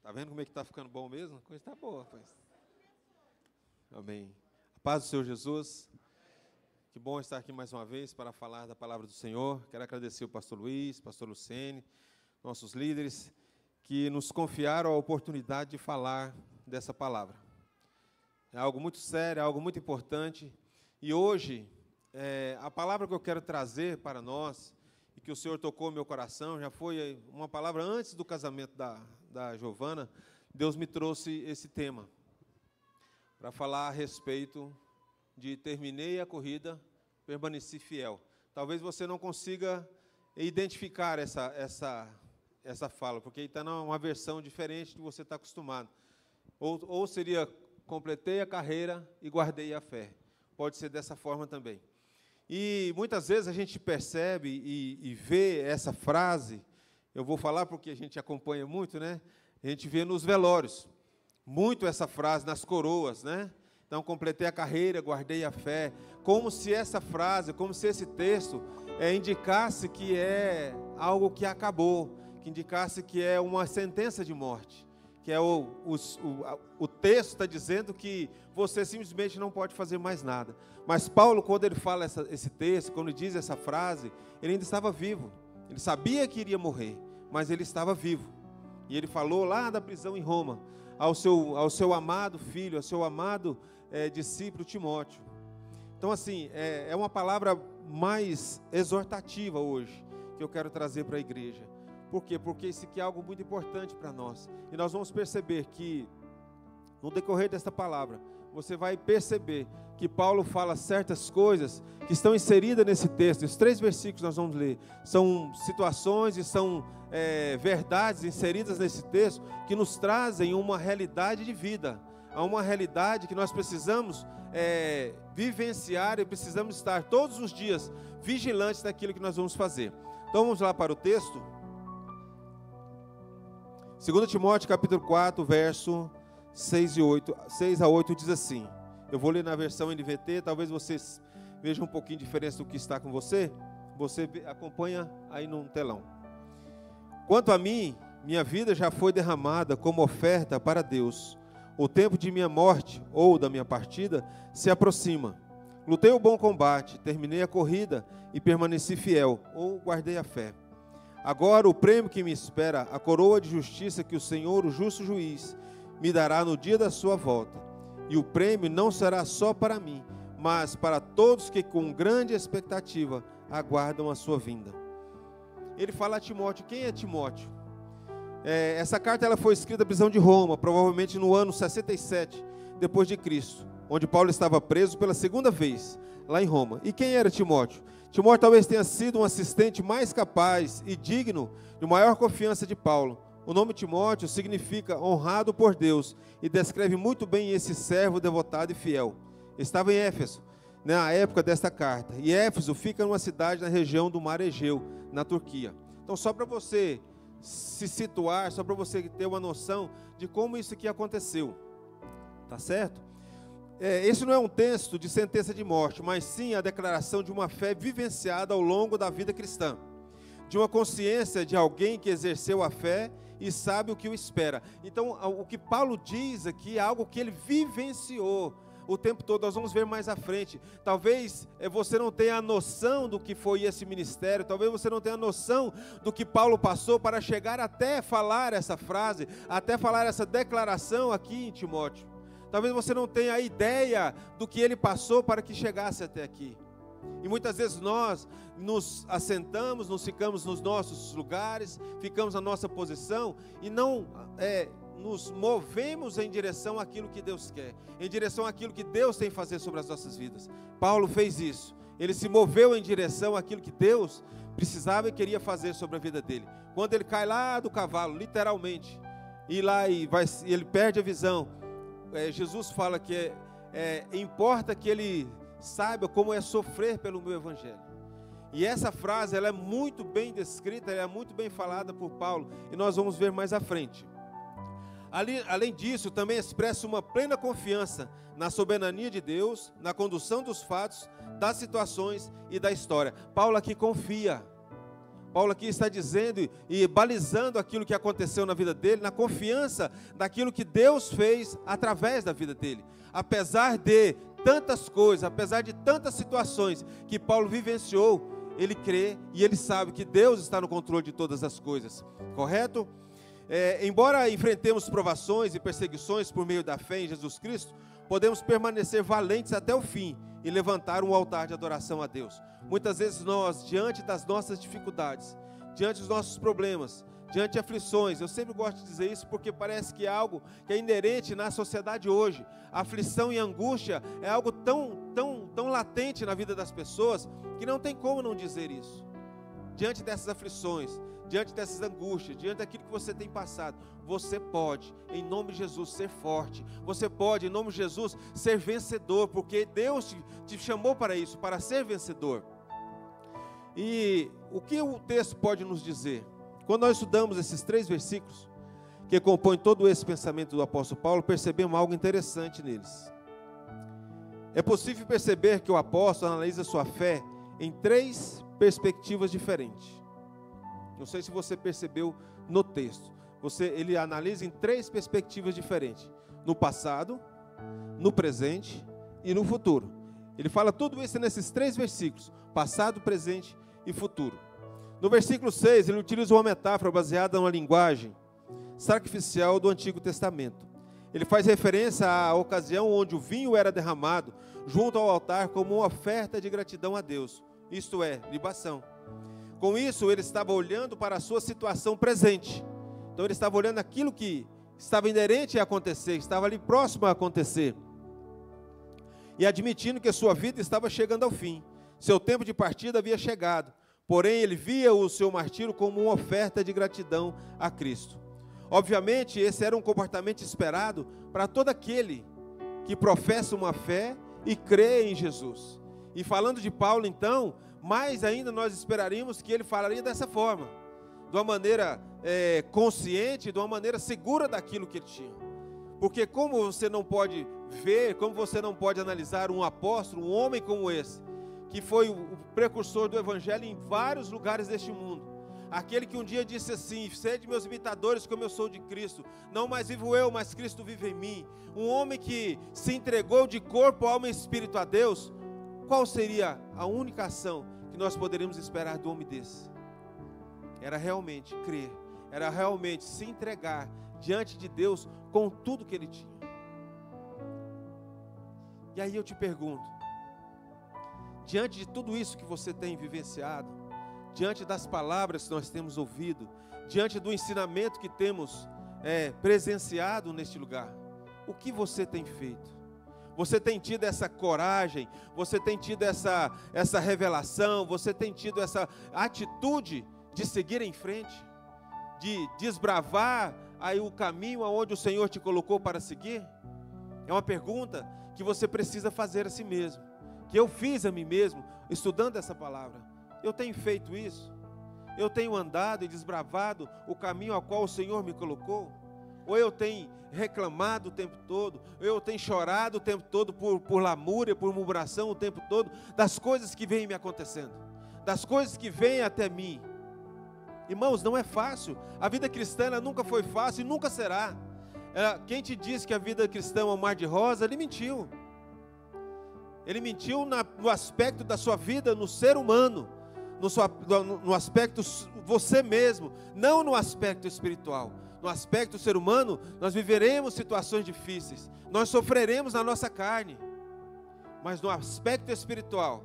Tá vendo como é que está ficando bom mesmo? A coisa está boa, rapaz. Amém. A paz do Senhor Jesus. Que bom estar aqui mais uma vez para falar da palavra do Senhor. Quero agradecer o pastor Luiz, pastor Lucene, nossos líderes, que nos confiaram a oportunidade de falar dessa palavra. É algo muito sério, é algo muito importante. E hoje, a palavra que eu quero trazer para nós, e que o Senhor tocou no meu coração, já foi uma palavra antes do casamento da Giovana. Deus me trouxe esse tema para falar a respeito de terminei a corrida, permaneci fiel. Talvez você não consiga identificar essa fala, porque está numa versão diferente do que você está acostumado. Ou seria, completei a carreira e guardei a fé. Pode ser dessa forma também. E muitas vezes a gente percebe e vê essa frase, eu vou falar porque a gente acompanha muito, né? A gente vê nos velórios, muito essa frase, nas coroas, né? Então, completei a carreira, guardei a fé, como se essa frase, como se esse texto indicasse que é algo que acabou, que indicasse que é uma sentença de morte, que é o texto está dizendo que você simplesmente não pode fazer mais nada. Mas Paulo, quando ele fala esse texto, quando ele diz essa frase, ele ainda estava vivo. Ele sabia que iria morrer, mas ele estava vivo. E ele falou lá da prisão em Roma, ao seu amado filho, ao seu amado discípulo Timóteo. Então, assim, é uma palavra mais exortativa hoje, que eu quero trazer para a igreja. Por quê? Porque isso aqui é algo muito importante para nós. E nós vamos perceber que, no decorrer desta palavra, você vai perceber que Paulo fala certas coisas que estão inseridas nesse texto. Os 3 versículos que nós vamos ler são situações e são verdades inseridas nesse texto que nos trazem uma realidade de vida, uma realidade que nós precisamos vivenciar e precisamos estar todos os dias vigilantes daquilo que nós vamos fazer. Então vamos lá para o texto. 2 Timóteo capítulo 4, verso 6 a 8 diz assim. Eu vou ler na versão NVT, talvez vocês vejam um pouquinho de diferença do que está com você. Você acompanha aí no telão. Quanto a mim, minha vida já foi derramada como oferta para Deus. O tempo de minha morte ou da minha partida se aproxima. Lutei o bom combate, terminei a corrida e permaneci fiel, ou guardei a fé. Agora o prêmio que me espera, a coroa de justiça que o Senhor, o justo juiz, me dará no dia da sua volta. E o prêmio não será só para mim, mas para todos que com grande expectativa aguardam a sua vinda. Ele fala a Timóteo. Quem é Timóteo? Essa carta ela foi escrita na prisão de Roma, provavelmente no ano 67 depois de Cristo, onde Paulo estava preso pela segunda vez, lá em Roma. E quem era Timóteo? Timóteo talvez tenha sido um assistente mais capaz e digno de maior confiança de Paulo. O nome Timóteo significa honrado por Deus e descreve muito bem esse servo devotado e fiel. Estava em Éfeso, na época desta carta. E Éfeso fica numa cidade na região do Mar Egeu, na Turquia. Então, só para você se situar, só para você ter uma noção de como isso aqui aconteceu. Tá certo? Esse não é um texto de sentença de morte, mas sim a declaração de uma fé vivenciada ao longo da vida cristã. De uma consciência de alguém que exerceu a fé e sabe o que o espera. Então, o que Paulo diz aqui é algo que ele vivenciou o tempo todo. Nós vamos ver mais à frente. Talvez você não tenha a noção do que foi esse ministério, talvez você não tenha a noção do que Paulo passou para chegar até falar essa frase, até falar essa declaração aqui em Timóteo. Talvez você não tenha a ideia do que ele passou para que chegasse até aqui. E muitas vezes nós nos assentamos, nos ficamos nos nossos lugares, ficamos na nossa posição e não nos movemos em direção àquilo que Deus quer, em direção àquilo que Deus tem a fazer sobre as nossas vidas. Paulo fez isso. Ele se moveu em direção àquilo que Deus precisava e queria fazer sobre a vida dele. Quando ele cai lá do cavalo, literalmente, e ele perde a visão, Jesus fala que importa que ele saiba como é sofrer pelo meu evangelho. E essa frase ela é muito bem descrita, ela é muito bem falada por Paulo, e nós vamos ver mais à frente. Além disso, também expressa uma plena confiança na soberania de Deus, na condução dos fatos, das situações e da história. Paulo aqui confia. Paulo aqui está dizendo e balizando aquilo que aconteceu na vida dele, na confiança daquilo que Deus fez através da vida dele. Apesar de tantas coisas, apesar de tantas situações que Paulo vivenciou, ele crê e ele sabe que Deus está no controle de todas as coisas, correto? Embora enfrentemos provações e perseguições por meio da fé em Jesus Cristo, podemos permanecer valentes até o fim e levantar um altar de adoração a Deus. Muitas vezes nós, diante das nossas dificuldades, diante dos nossos problemas, diante de aflições, eu sempre gosto de dizer isso porque parece que é algo que é inerente na sociedade hoje. A aflição e a angústia é algo tão latente na vida das pessoas que não tem como não dizer isso. Diante dessas aflições, diante dessas angústias, diante daquilo que você tem passado, você pode, em nome de Jesus, ser forte. Você pode, em nome de Jesus, ser vencedor, porque Deus te chamou para isso, para ser vencedor. E o que o texto pode nos dizer? Quando nós estudamos esses 3 versículos, que compõem todo esse pensamento do apóstolo Paulo, percebemos algo interessante neles. É possível perceber que o apóstolo analisa sua fé em 3 perspectivas diferentes. Não sei se você percebeu no texto. Ele analisa em 3 perspectivas diferentes: no passado, no presente e no futuro. Ele fala tudo isso nesses 3 versículos: passado, presente e futuro. No versículo 6, ele utiliza uma metáfora baseada numa linguagem sacrificial do Antigo Testamento. Ele faz referência à ocasião onde o vinho era derramado junto ao altar como uma oferta de gratidão a Deus, isto é, libação. Com isso, ele estava olhando para a sua situação presente. Então, ele estava olhando aquilo que estava inerente a acontecer, estava ali próximo a acontecer. E admitindo que a sua vida estava chegando ao fim. Seu tempo de partida havia chegado. Porém, ele via o seu martírio como uma oferta de gratidão a Cristo. Obviamente, esse era um comportamento esperado para todo aquele que professa uma fé e crê em Jesus. E falando de Paulo, então, mais ainda nós esperaríamos que ele falaria dessa forma, de uma maneira consciente, de uma maneira segura daquilo que ele tinha. Porque como você não pode ver, como você não pode analisar um apóstolo, um homem como esse, que foi o precursor do evangelho em vários lugares deste mundo, aquele que um dia disse assim: sede meus imitadores como eu sou de Cristo, não mais vivo eu, mas Cristo vive em mim. Um homem que se entregou de corpo, alma e espírito a Deus. Qual seria a única ação que nós poderíamos esperar do homem desse? Era realmente crer, era realmente se entregar diante de Deus com tudo que ele tinha. E aí eu te pergunto, diante de tudo isso que você tem vivenciado, diante das palavras que nós temos ouvido, diante do ensinamento que temos presenciado neste lugar, o que você tem feito? Você tem tido essa coragem, você tem tido essa revelação, você tem tido essa atitude de seguir em frente, de desbravar aí o caminho aonde o Senhor te colocou para seguir? É uma pergunta que você precisa fazer a si mesmo, que eu fiz a mim mesmo, estudando essa palavra. Eu tenho feito isso? Eu tenho andado e desbravado o caminho ao qual o Senhor me colocou? Ou eu tenho reclamado o tempo todo? Ou eu tenho chorado o tempo todo por lamúria, por murmuração o tempo todo, das coisas que vêm me acontecendo, das coisas que vêm até mim? Irmãos, não é fácil. A vida cristã ela nunca foi fácil e nunca será. Quem te disse que a vida cristã é um mar de rosa, ele mentiu. Ele mentiu no aspecto da sua vida, no ser humano, no aspecto você mesmo, não no aspecto espiritual. No aspecto ser humano, nós viveremos situações difíceis, nós sofreremos na nossa carne, mas no aspecto espiritual,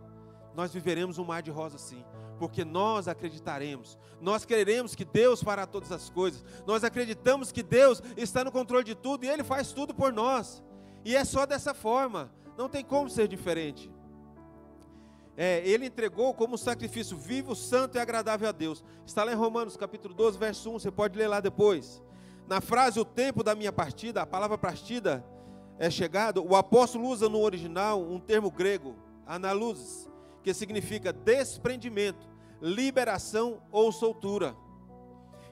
nós viveremos um mar de rosa sim, porque nós acreditaremos, nós creremos que Deus fará todas as coisas, nós acreditamos que Deus está no controle de tudo e Ele faz tudo por nós, e é só dessa forma, não tem como ser diferente. Ele entregou como um sacrifício vivo, santo e agradável a Deus. Está lá em Romanos capítulo 12, verso 1, você pode ler lá depois. Na frase, o tempo da minha partida, a palavra partida é chegado, o apóstolo usa no original um termo grego, analusis, que significa desprendimento, liberação ou soltura.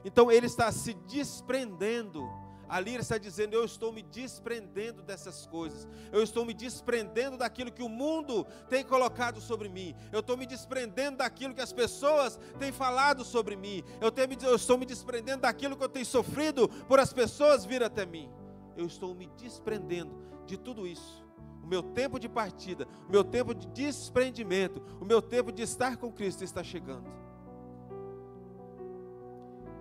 Então ele está se desprendendo Ali ele está dizendo: eu estou me desprendendo dessas coisas. Eu estou me desprendendo daquilo que o mundo tem colocado sobre mim. Eu estou me desprendendo daquilo que as pessoas têm falado sobre mim. Eu estou me desprendendo daquilo que eu tenho sofrido por as pessoas vir até mim. Eu estou me desprendendo de tudo isso. O meu tempo de partida, o meu tempo de desprendimento, o meu tempo de estar com Cristo está chegando.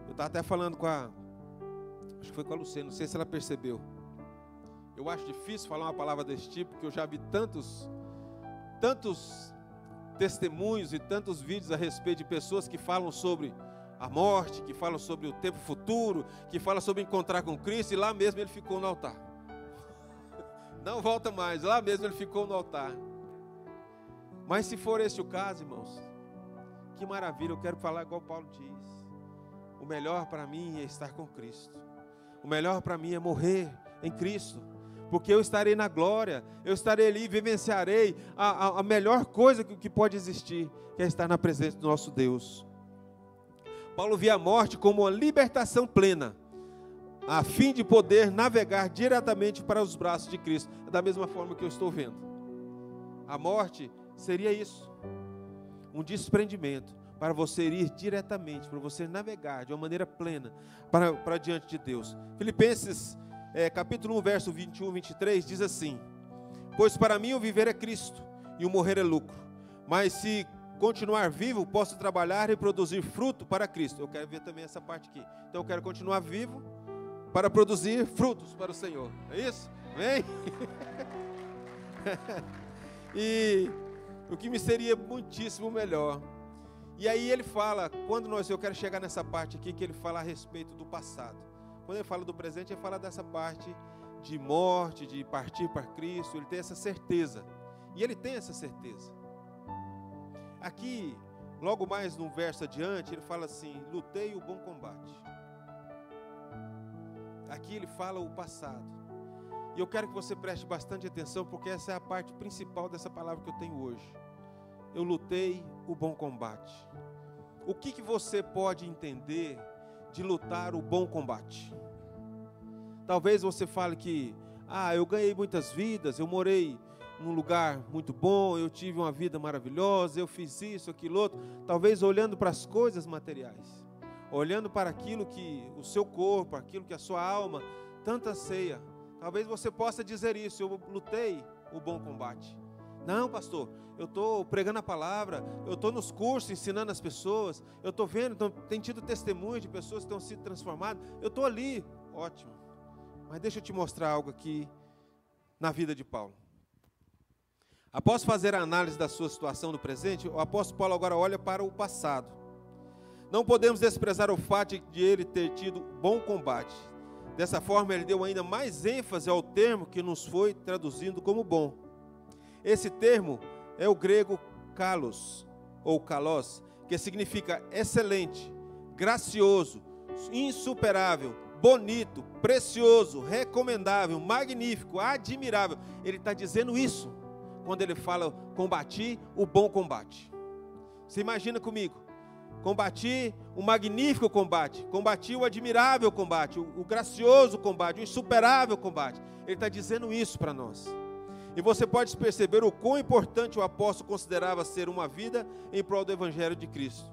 Eu estava até falando acho que foi com a Luciana, não sei se ela percebeu. Eu acho difícil falar uma palavra desse tipo, porque eu já vi tantos testemunhos e tantos vídeos a respeito de pessoas que falam sobre a morte, que falam sobre o tempo futuro, que falam sobre encontrar com Cristo, e lá mesmo ele ficou no altar. Não volta mais, lá mesmo ele ficou no altar. Mas se for esse o caso, irmãos, que maravilha, eu quero falar igual Paulo diz: o melhor para mim é estar com Cristo. O melhor para mim é morrer em Cristo, porque eu estarei na glória, eu estarei ali, vivenciarei a melhor coisa que pode existir, que é estar na presença do nosso Deus. Paulo via a morte como uma libertação plena, a fim de poder navegar diretamente para os braços de Cristo, da mesma forma que eu estou vendo. A morte seria isso, um desprendimento, para você ir diretamente, para você navegar de uma maneira plena para diante de Deus. Filipenses capítulo 1, verso 21, 23, diz assim: pois para mim o viver é Cristo, e o morrer é lucro. Mas se continuar vivo, posso trabalhar e produzir fruto para Cristo. Eu quero ver também essa parte aqui. Então eu quero continuar vivo para produzir frutos para o Senhor. É isso? Amém? E o que me seria muitíssimo melhor. E aí ele fala, eu quero chegar nessa parte aqui, que ele fala a respeito do passado. Quando ele fala do presente, ele fala dessa parte de morte, de partir para Cristo. Ele tem essa certeza. E ele tem essa certeza. Aqui, logo mais no verso adiante, ele fala assim: lutei o bom combate. Aqui ele fala o passado. E eu quero que você preste bastante atenção, porque essa é a parte principal dessa palavra que eu tenho hoje. Eu lutei o bom combate. O que você pode entender de lutar o bom combate? Talvez você fale que, eu ganhei muitas vidas, eu morei num lugar muito bom, eu tive uma vida maravilhosa, eu fiz isso, aquilo, outro. Talvez olhando para as coisas materiais, olhando para aquilo que o seu corpo, aquilo que a sua alma tanto anseia. Talvez você possa dizer isso: eu lutei o bom combate. Não, pastor, eu estou pregando a palavra, eu estou nos cursos ensinando as pessoas, eu estou vendo, tem tido testemunhos de pessoas que estão sido transformadas, eu estou ali. Ótimo, mas deixa eu te mostrar algo aqui na vida de Paulo. Após fazer a análise da sua situação no presente, o apóstolo Paulo agora olha para o passado. Não podemos desprezar o fato de ele ter tido bom combate. Dessa forma, ele deu ainda mais ênfase ao termo que nos foi traduzido como bom. Esse termo é o grego kalos, ou kalos, que significa excelente, gracioso, insuperável, bonito, precioso, recomendável, magnífico, admirável. Ele está dizendo isso quando ele fala: combati o bom combate. Você imagina comigo: combati o magnífico combate, combati o admirável combate, o gracioso combate, o insuperável combate. Ele está dizendo isso para nós. E você pode perceber o quão importante o apóstolo considerava ser uma vida em prol do Evangelho de Cristo.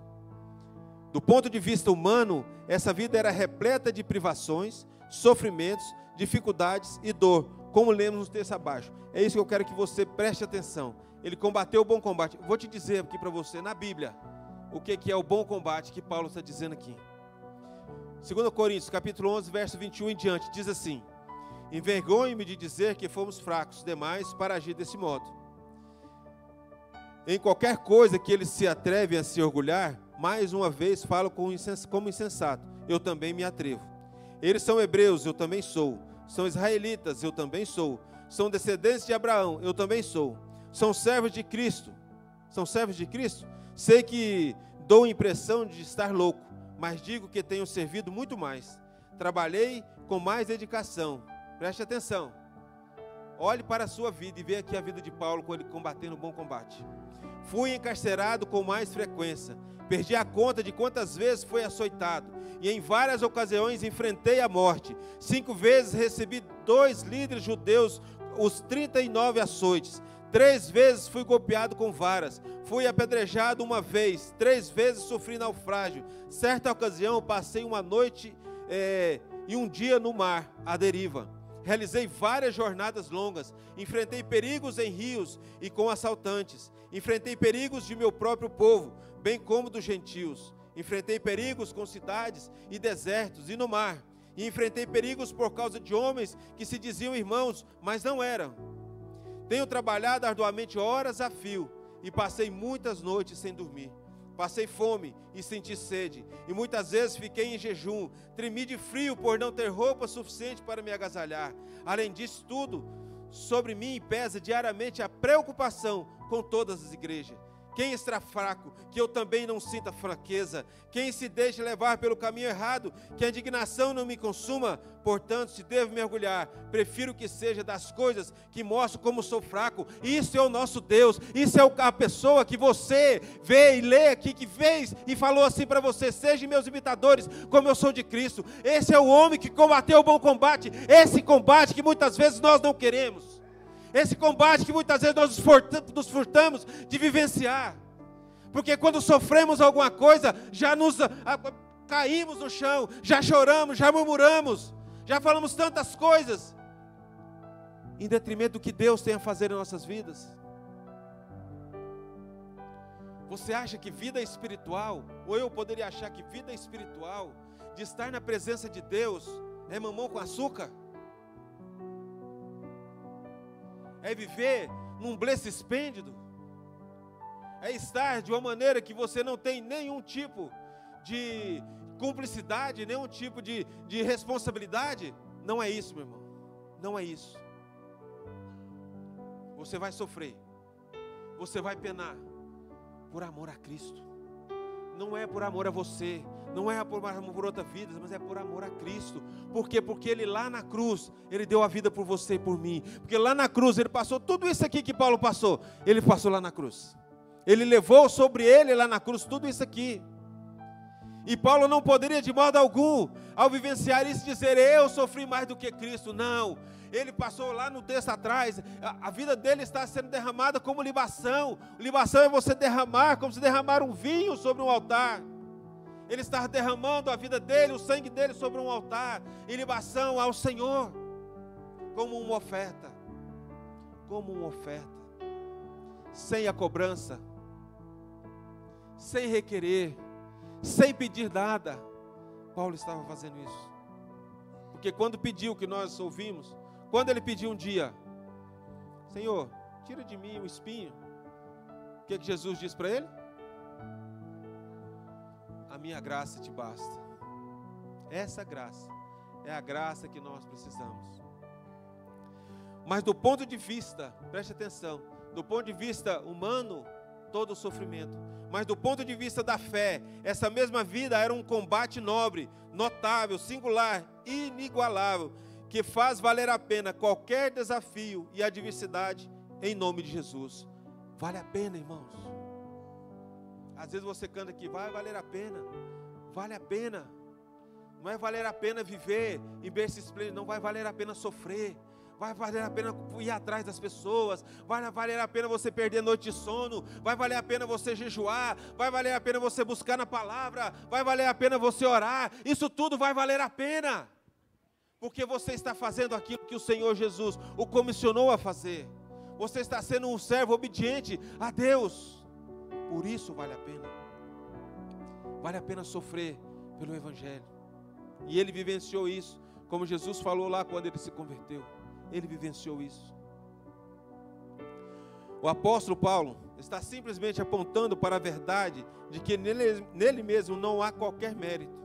Do ponto de vista humano, essa vida era repleta de privações, sofrimentos, dificuldades e dor, como lemos no texto abaixo. É isso que eu quero que você preste atenção. Ele combateu o bom combate. Vou te dizer aqui para você, na Bíblia, o que é o bom combate que Paulo está dizendo aqui. 2 Coríntios, capítulo 11, verso 21 em diante, diz assim: envergonho-me de dizer que fomos fracos demais para agir desse modo. Em qualquer coisa que eles se atrevem a se orgulhar, mais uma vez falo como insensato, eu também me atrevo. Eles são hebreus, eu também sou. São israelitas, eu também sou. São descendentes de Abraão, eu também sou. São servos de Cristo. São servos de Cristo? Sei que dou a impressão de estar louco, mas digo que tenho servido muito mais. Trabalhei com mais dedicação. Preste atenção. Olhe para a sua vida e veja aqui a vida de Paulo, quando ele combatendo o bom combate. Fui encarcerado com mais frequência. Perdi a conta de quantas vezes fui açoitado. E em várias ocasiões enfrentei a morte. 5 vezes recebi 2 líderes judeus os 39 açoites. 3 vezes fui golpeado com varas. Fui apedrejado 1 vez. 3 vezes sofri naufrágio. Certa ocasião passei uma noite e um dia no mar, à deriva. Realizei várias jornadas longas. Enfrentei perigos em rios e com assaltantes. Enfrentei perigos de meu próprio povo, bem como dos gentios. Enfrentei perigos com cidades e desertos e no mar. E enfrentei perigos por causa de homens que se diziam irmãos, mas não eram. Tenho trabalhado arduamente horas a fio e passei muitas noites sem dormir. Passei fome e senti sede, e muitas vezes fiquei em jejum. Tremi de frio por não ter roupa suficiente para me agasalhar. Além disso tudo, sobre mim pesa diariamente a preocupação com todas as igrejas. Quem está fraco, que eu também não sinta fraqueza. Quem se deixa levar pelo caminho errado, que a indignação não me consuma. Portanto, se devo mergulhar, prefiro que seja das coisas que mostram como sou fraco. Isso é o nosso Deus. Isso é a pessoa que você vê e lê aqui, que fez e falou assim para você: sejam meus imitadores, como eu sou de Cristo. Esse é o homem que combateu o bom combate. Esse combate que muitas vezes nós não queremos. Esse combate que muitas vezes nós nos furtamos de vivenciar. Porque quando sofremos alguma coisa, já caímos no chão, já choramos, já murmuramos, já falamos tantas coisas, em detrimento do que Deus tem a fazer em nossas vidas. Você acha que vida espiritual, ou eu poderia achar que vida espiritual, de estar na presença de Deus, é mamão com açúcar? É viver num bliss esplêndido? É estar de uma maneira que você não tem nenhum tipo de cumplicidade, nenhum tipo de responsabilidade? Não é isso, meu irmão. Não é isso. Você vai sofrer. Você vai penar por amor a Cristo. Não é por amor a você, não é por amor por outra vida, mas é por amor a Cristo. Por quê? Porque Ele lá na cruz, Ele deu a vida por você e por mim. Porque lá na cruz Ele passou tudo isso aqui que Paulo passou. Ele passou lá na cruz. Ele levou sobre Ele lá na cruz tudo isso aqui. E Paulo não poderia de modo algum, ao vivenciar isso, dizer: eu sofri mais do que Cristo. Não. Ele passou lá no texto atrás, a vida dele está sendo derramada como libação. Libação é você derramar, como se derramar um vinho sobre um altar. Ele está derramando a vida dele, o sangue dele sobre um altar, em libação ao Senhor, como uma oferta. Como uma oferta. Sem a cobrança, sem requerer, sem pedir nada. Paulo estava fazendo isso. Porque quando pediu, que nós ouvimos, quando ele pediu um dia: Senhor, tira de mim o espinho, o que Jesus disse para ele? A minha graça te basta. Essa graça é a graça que nós precisamos. Mas do ponto de vista, preste atenção, do ponto de vista humano, todo o sofrimento. Mas do ponto de vista da fé, essa mesma vida era um combate nobre, notável, singular, inigualável, que faz valer a pena qualquer desafio e adversidade em nome de Jesus. Vale a pena, irmãos. Às vezes você canta aqui: vai valer a pena. Vale a pena. Não é valer a pena viver em berço esplêndido, não. Vai valer a pena sofrer. Vai valer a pena ir atrás das pessoas. Vai valer a pena você perder noite de sono. Vai valer a pena você jejuar. Vai valer a pena você buscar na palavra. Vai valer a pena você orar. Isso tudo vai valer a pena. Porque você está fazendo aquilo que o Senhor Jesus o comissionou a fazer. Você está sendo um servo obediente a Deus. Por isso vale a pena. Vale a pena sofrer pelo Evangelho. E ele vivenciou isso, como Jesus falou lá quando ele se converteu. Ele vivenciou isso. O apóstolo Paulo está simplesmente apontando para a verdade de que nele mesmo não há qualquer mérito.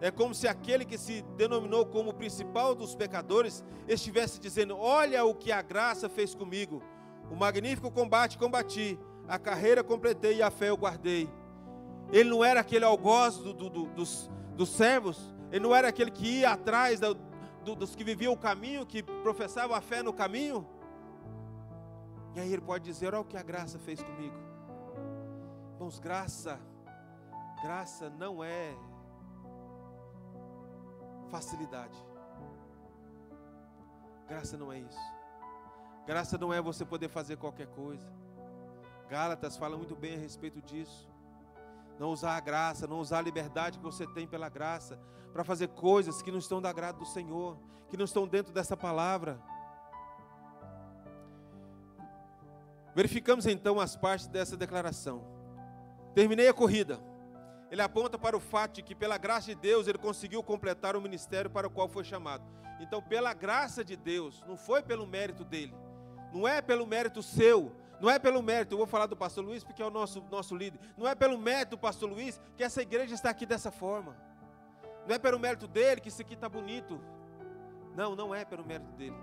É como se aquele que se denominou como o principal dos pecadores estivesse dizendo: olha o que a graça fez comigo. O magnífico combate combati, a carreira completei e a fé eu guardei. Ele não era aquele algoz dos servos. Ele não era aquele que ia atrás dos que viviam o caminho, que professavam a fé no caminho. E aí ele pode dizer: olha o que a graça fez comigo. Irmãos, graça não é facilidade. Graça não é isso. Graça não é você poder fazer qualquer coisa. Gálatas fala muito bem a respeito disso. Não usar a graça, não usar a liberdade que você tem pela graça para fazer coisas que não estão do agrado do Senhor, que não estão dentro dessa palavra. Verificamos então as partes dessa declaração. Terminei a corrida. Ele aponta para o fato de que pela graça de Deus ele conseguiu completar o ministério para o qual foi chamado. Então, pela graça de Deus, não foi pelo mérito dele, não é pelo mérito seu, não é pelo mérito, eu vou falar do pastor Luiz porque é o nosso líder, não é pelo mérito do pastor Luiz que essa igreja está aqui dessa forma, não é pelo mérito dele que isso aqui está bonito, não é pelo mérito dele,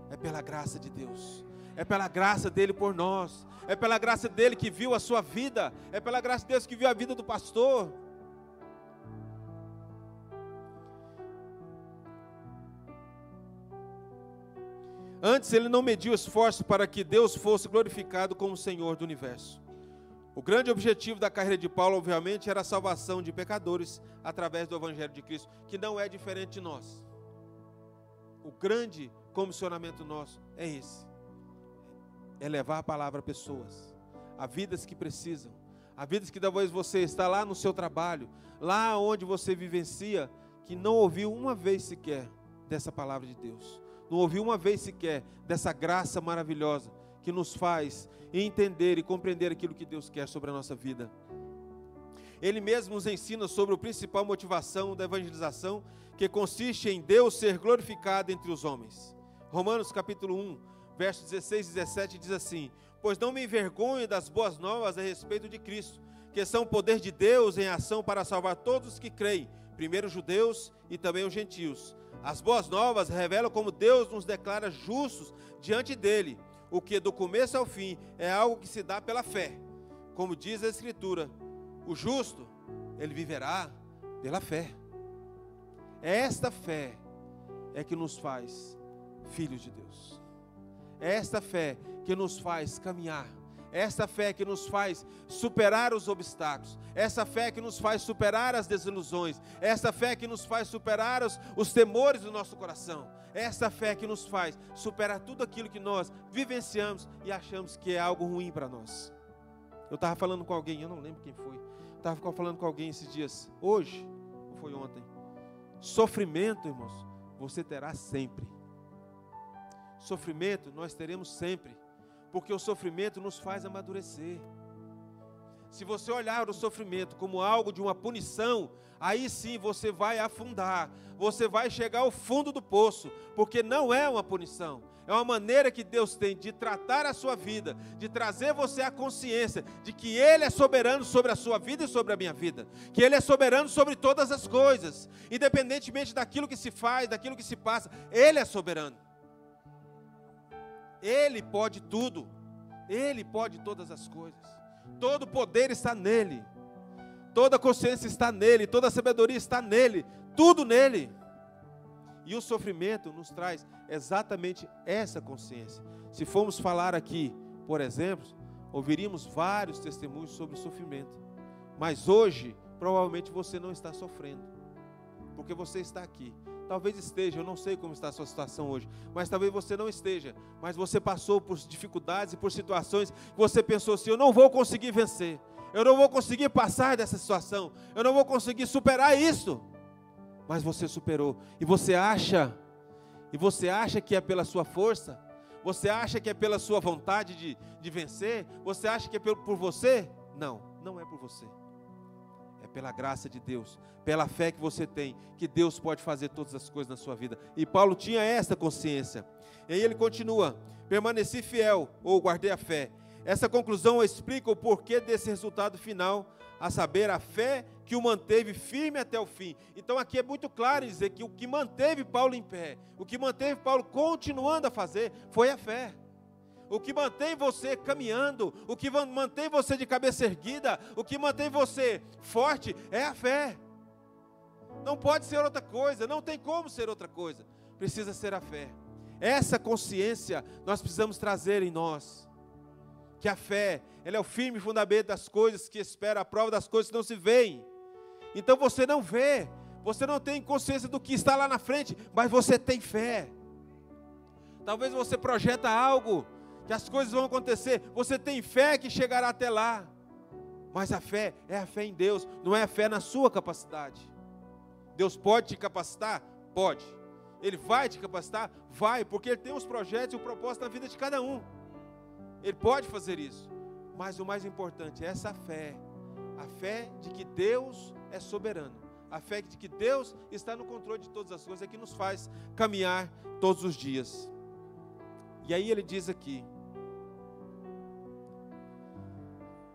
é pela graça de Deus, é pela graça dele por nós, é pela graça dele que viu a sua vida, é pela graça de Deus que viu a vida do pastor. Antes ele não mediu esforço para que Deus fosse glorificado como Senhor do universo. O grande objetivo da carreira de Paulo, obviamente, era a salvação de pecadores através do Evangelho de Cristo, que não é diferente de nós. O grande comissionamento nosso é esse. É levar a palavra a pessoas, a vidas que precisam, a vidas que talvez você está lá no seu trabalho, lá onde você vivencia, que não ouviu uma vez sequer dessa palavra de Deus. Não ouviu uma vez sequer dessa graça maravilhosa que nos faz entender e compreender aquilo que Deus quer sobre a nossa vida. Ele mesmo nos ensina sobre a principal motivação da evangelização, que consiste em Deus ser glorificado entre os homens. Romanos capítulo 1, versos 16 e 17 diz assim: pois não me envergonho das boas novas a respeito de Cristo, que são o poder de Deus em ação para salvar todos os que creem, primeiro os judeus e também os gentios. As boas novas revelam como Deus nos declara justos diante dele, o que do começo ao fim é algo que se dá pela fé. Como diz a Escritura, o justo, ele viverá pela fé. Esta fé é que nos faz filhos de Deus. Esta fé que nos faz caminhar. Esta fé que nos faz superar os obstáculos, essa fé que nos faz superar as desilusões, essa fé que nos faz superar os temores do nosso coração, essa fé que nos faz superar tudo aquilo que nós vivenciamos e achamos que é algo ruim para nós. Eu estava falando com alguém, eu não lembro quem foi, estava falando com alguém esses dias, hoje, ou foi ontem, sofrimento, irmãos, você terá sempre. Sofrimento nós teremos sempre. Porque o sofrimento nos faz amadurecer. Se você olhar o sofrimento como algo de uma punição, aí sim você vai afundar, você vai chegar ao fundo do poço, porque não é uma punição, é uma maneira que Deus tem de tratar a sua vida, de trazer você à consciência de que Ele é soberano sobre a sua vida e sobre a minha vida, que Ele é soberano sobre todas as coisas, independentemente daquilo que se faz, daquilo que se passa, Ele é soberano. Ele pode tudo, Ele pode todas as coisas, todo o poder está nele, toda a consciência está nele, toda a sabedoria está nele, tudo nele. E o sofrimento nos traz exatamente essa consciência. Se formos falar aqui, por exemplo, ouviríamos vários testemunhos sobre o sofrimento, mas hoje provavelmente você não está sofrendo, porque você está aqui. Talvez esteja, eu não sei como está a sua situação hoje, mas talvez você não esteja, mas você passou por dificuldades e por situações que você pensou assim: eu não vou conseguir vencer, eu não vou conseguir passar dessa situação, eu não vou conseguir superar isso, mas você superou, e você acha que é pela sua força, você acha que é pela sua vontade de vencer, você acha que é por você? Não, não é por você. É pela graça de Deus, pela fé que você tem, que Deus pode fazer todas as coisas na sua vida. E Paulo tinha esta consciência. E aí ele continua: permaneci fiel, ou guardei a fé. Essa conclusão explica o porquê desse resultado final, a saber, a fé que o manteve firme até o fim. Então aqui é muito claro dizer que o que manteve Paulo em pé, o que manteve Paulo continuando a fazer, foi a fé. O que mantém você caminhando, o que mantém você de cabeça erguida, o que mantém você forte é a fé. Não pode ser outra coisa, não tem como ser outra coisa. Precisa ser a fé. Essa consciência nós precisamos trazer em nós. que a fé, ela é o firme fundamento das coisas que espera, a prova das coisas que não se veem. Então você não vê, você não tem consciência do que está lá na frente, mas você tem fé. Talvez você projeta algo, que as coisas vão acontecer, você tem fé que chegará até lá. Mas a fé é a fé em Deus, não é a fé na sua capacidade. Deus pode te capacitar? Pode. Ele vai te capacitar? Vai, porque Ele tem os projetos e o propósito na vida de cada um. Ele pode fazer isso. Mas o mais importante é essa fé. A fé de que Deus é soberano. A fé de que Deus está no controle de todas as coisas, é que nos faz caminhar todos os dias. E aí ele diz aqui: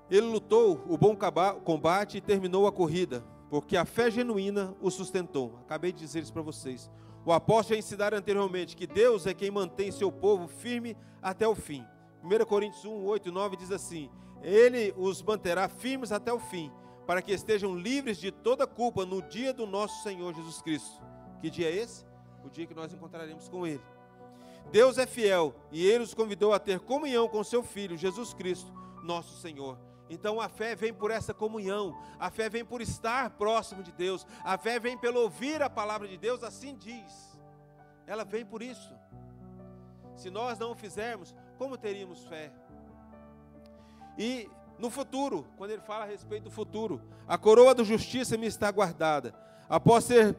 ele lutou o bom combate e terminou a corrida, porque a fé genuína o sustentou. Acabei de dizer isso para vocês. O apóstolo já ensinara anteriormente que Deus é quem mantém seu povo firme até o fim. 1 Coríntios 1, 8 e 9 diz assim: Ele os manterá firmes até o fim, para que estejam livres de toda culpa no dia do nosso Senhor Jesus Cristo. Que dia é esse? O dia que nós encontraremos com Ele. Deus é fiel e Ele os convidou a ter comunhão com seu Filho, Jesus Cristo, nosso Senhor. Então a fé vem por essa comunhão, a fé vem por estar próximo de Deus, a fé vem pelo ouvir a palavra de Deus, assim diz. Ela vem por isso. Se nós não o fizermos, como teríamos fé? E no futuro, quando ele fala a respeito do futuro, a coroa da justiça me está guardada. Após ter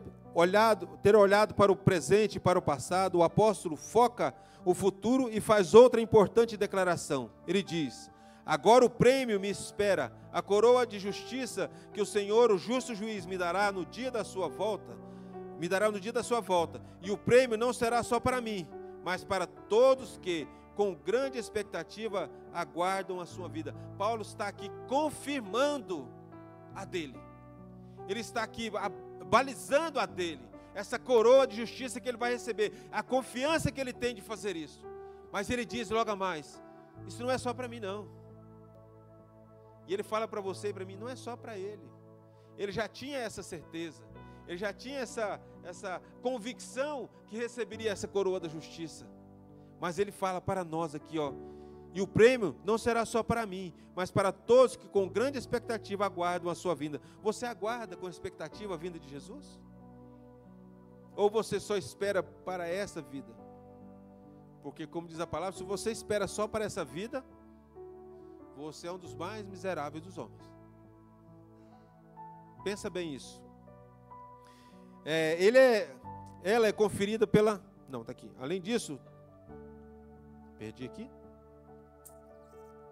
olhado para o presente e para o passado, o apóstolo foca o futuro e faz outra importante declaração. Ele diz: agora o prêmio me espera, a coroa de justiça que o Senhor, o justo juiz, me dará no dia da sua volta. E o prêmio não será só para mim, mas para todos que, com grande expectativa, aguardam a sua vida. Paulo está aqui confirmando a dele. Ele está aqui balizando a dele, essa coroa de justiça que ele vai receber, a confiança que ele tem de fazer isso. Mas ele diz logo a mais: isso não é só para mim não. E ele fala para você e para mim, não é só para ele. Ele já tinha essa certeza, ele já tinha essa convicção que receberia essa coroa da justiça. Mas ele fala para nós aqui, ó: e o prêmio não será só para mim, mas para todos que com grande expectativa aguardam a sua vinda. Você aguarda com expectativa a vinda de Jesus? Ou você só espera para essa vida? Porque, como diz a palavra, se você espera só para essa vida, você é um dos mais miseráveis dos homens. Pensa bem isso. Ela é conferida pela... Não, está aqui. Além disso, perdi aqui.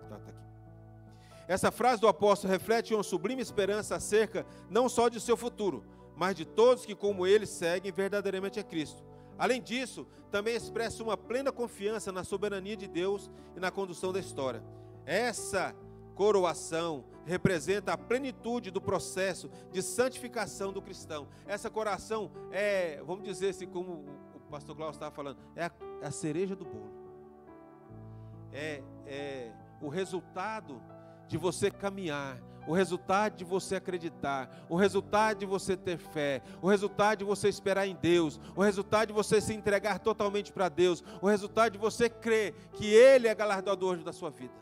Está aqui. Essa frase do apóstolo reflete uma sublime esperança acerca não só de seu futuro, mas de todos que, como ele, seguem verdadeiramente a Cristo. Além disso, também expressa uma plena confiança na soberania de Deus e na condução da história. Essa coroação representa a plenitude do processo de santificação do cristão. Essa coroação é, vamos dizer assim, como o pastor Cláudio estava falando, é a cereja do bolo. É o resultado de você caminhar, o resultado de você acreditar, o resultado de você ter fé, o resultado de você esperar em Deus, o resultado de você se entregar totalmente para Deus, o resultado de você crer que Ele é galardoador da sua vida.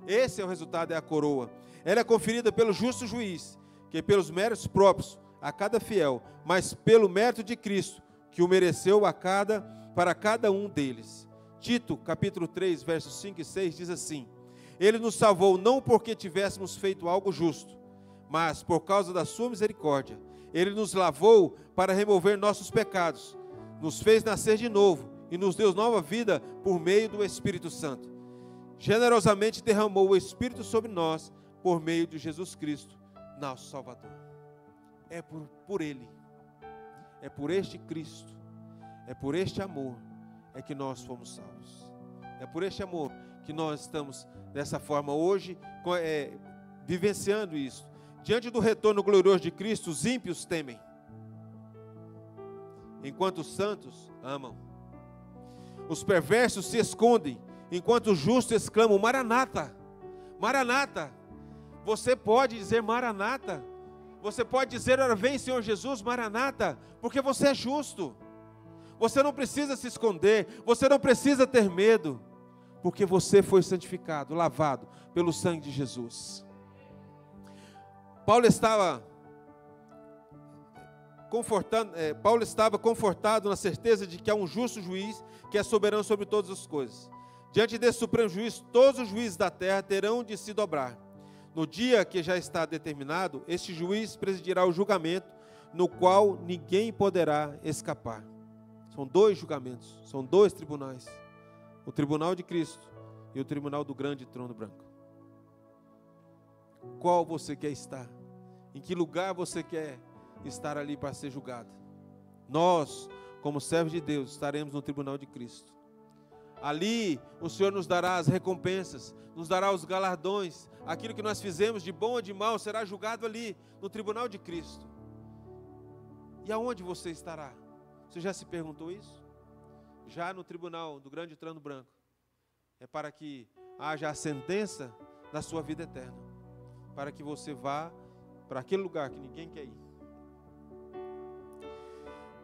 Esse é o resultado, é a coroa. Ela é conferida pelo justo juiz, que pelos méritos próprios a cada fiel, mas pelo mérito de Cristo, que o mereceu para cada um deles. Tito, capítulo 3, versos 5 e 6, diz assim: Ele nos salvou não porque tivéssemos feito algo justo, mas por causa da sua misericórdia. Ele nos lavou para remover nossos pecados, nos fez nascer de novo e nos deu nova vida por meio do Espírito Santo. Generosamente derramou o Espírito sobre nós por meio de Jesus Cristo, nosso Salvador. É por Ele, é por este Cristo, é por este amor é que nós fomos salvos. É por este amor que nós estamos dessa forma hoje, vivenciando isso. Diante do retorno glorioso de Cristo, os ímpios temem, enquanto os santos amam. Os perversos se escondem, enquanto os justos exclamam: Maranata, Maranata. Você pode dizer Maranata, você pode dizer: ora vem Senhor Jesus, Maranata, porque você é justo. Você não precisa se esconder, você não precisa ter medo. porque você foi santificado, lavado pelo sangue de Jesus. Paulo estava confortado na certeza de que há um justo juiz que é soberano sobre todas as coisas. Diante desse supremo juiz, todos os juízes da terra terão de se dobrar. No dia que já está determinado, este juiz presidirá o julgamento, no qual ninguém poderá escapar. São 2 julgamentos, são 2 tribunais. O tribunal de Cristo e o tribunal do grande trono branco. Qual você quer estar? Em que lugar você quer estar ali para ser julgado? Nós, como servos de Deus, estaremos no tribunal de Cristo. Ali o Senhor nos dará as recompensas, nos dará os galardões. Aquilo que nós fizemos de bom ou de mal será julgado ali no tribunal de Cristo. E aonde você estará? Você já se perguntou isso? Já no tribunal do grande trono branco. É para que haja a sentença da sua vida eterna. Para que você vá para aquele lugar que ninguém quer ir.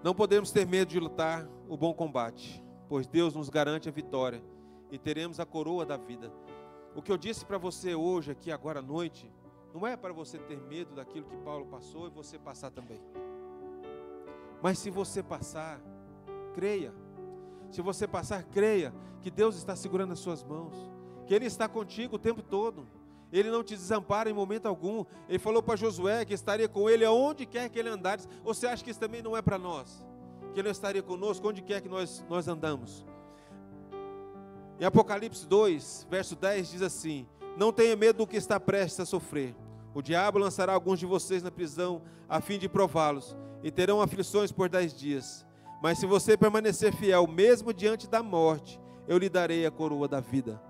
Não podemos ter medo de lutar o bom combate, pois Deus nos garante a vitória e teremos a coroa da vida. O que eu disse para você hoje, aqui agora à noite, não é para você ter medo daquilo que Paulo passou e você passar também. Mas se você passar, creia. Se você passar, creia que Deus está segurando as suas mãos, que Ele está contigo o tempo todo. Ele não te desampara em momento algum. Ele falou para Josué que estaria com ele aonde quer que ele andasse. Você acha que isso também não é para nós? Que Ele não estaria conosco onde quer que nós andamos? Em Apocalipse 2, verso 10 diz assim: não tenha medo do que está prestes a sofrer. O diabo lançará alguns de vocês na prisão a fim de prová-los, e terão aflições por 10 dias. Mas se você permanecer fiel, mesmo diante da morte, eu lhe darei a coroa da vida.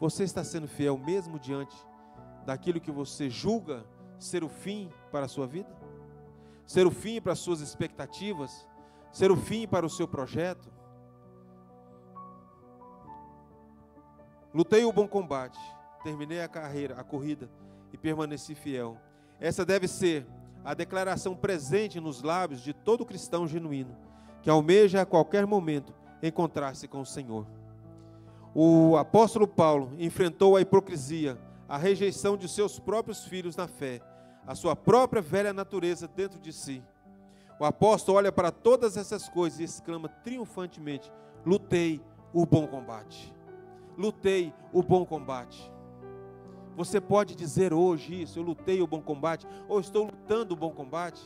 Você está sendo fiel mesmo diante daquilo que você julga ser o fim para a sua vida? Ser o fim para as suas expectativas? Ser o fim para o seu projeto? Lutei o bom combate, terminei a corrida e permaneci fiel. Essa deve ser a declaração presente nos lábios de todo cristão genuíno, que almeja a qualquer momento encontrar-se com o Senhor. O apóstolo Paulo enfrentou a hipocrisia, a rejeição de seus próprios filhos na fé, a sua própria velha natureza dentro de si. O apóstolo olha para todas essas coisas e exclama triunfantemente: lutei o bom combate. Lutei o bom combate. Você pode dizer hoje isso: eu lutei o bom combate, ou estou lutando o bom combate.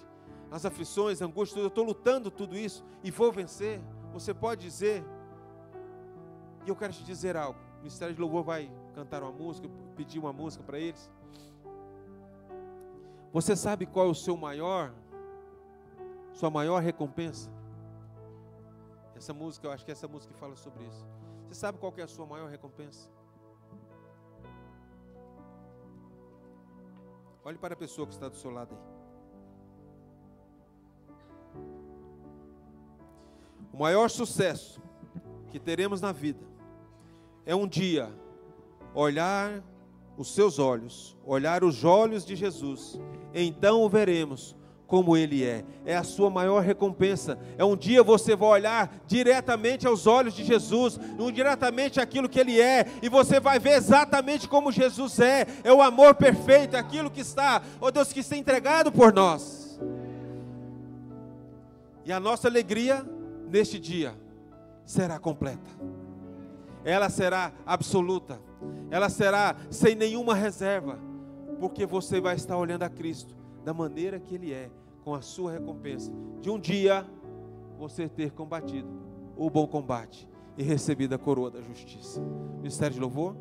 As aflições, angústias, eu estou lutando tudo isso e vou vencer. Você pode dizer. E eu quero te dizer algo. O Ministério de Louvor vai cantar uma música, pedir uma música para eles. Você sabe qual é o sua maior recompensa? Essa música, eu acho que essa música fala sobre isso. Você sabe qual que é a sua maior recompensa? Olhe para a pessoa que está do seu lado aí. O maior sucesso que teremos na vida é um dia olhar os seus olhos, olhar os olhos de Jesus, então o veremos como Ele é. É a sua maior recompensa. É um dia você vai olhar diretamente aos olhos de Jesus, diretamente aquilo que Ele é, e você vai ver exatamente como Jesus é. É o amor perfeito, é aquilo que está, ó Deus, que está entregado por nós. E a nossa alegria neste dia será completa. Ela será absoluta. Ela será sem nenhuma reserva, porque você vai estar olhando a Cristo da maneira que Ele é, com a sua recompensa de um dia você ter combatido o bom combate e recebido a coroa da justiça. Ministério de Louvor.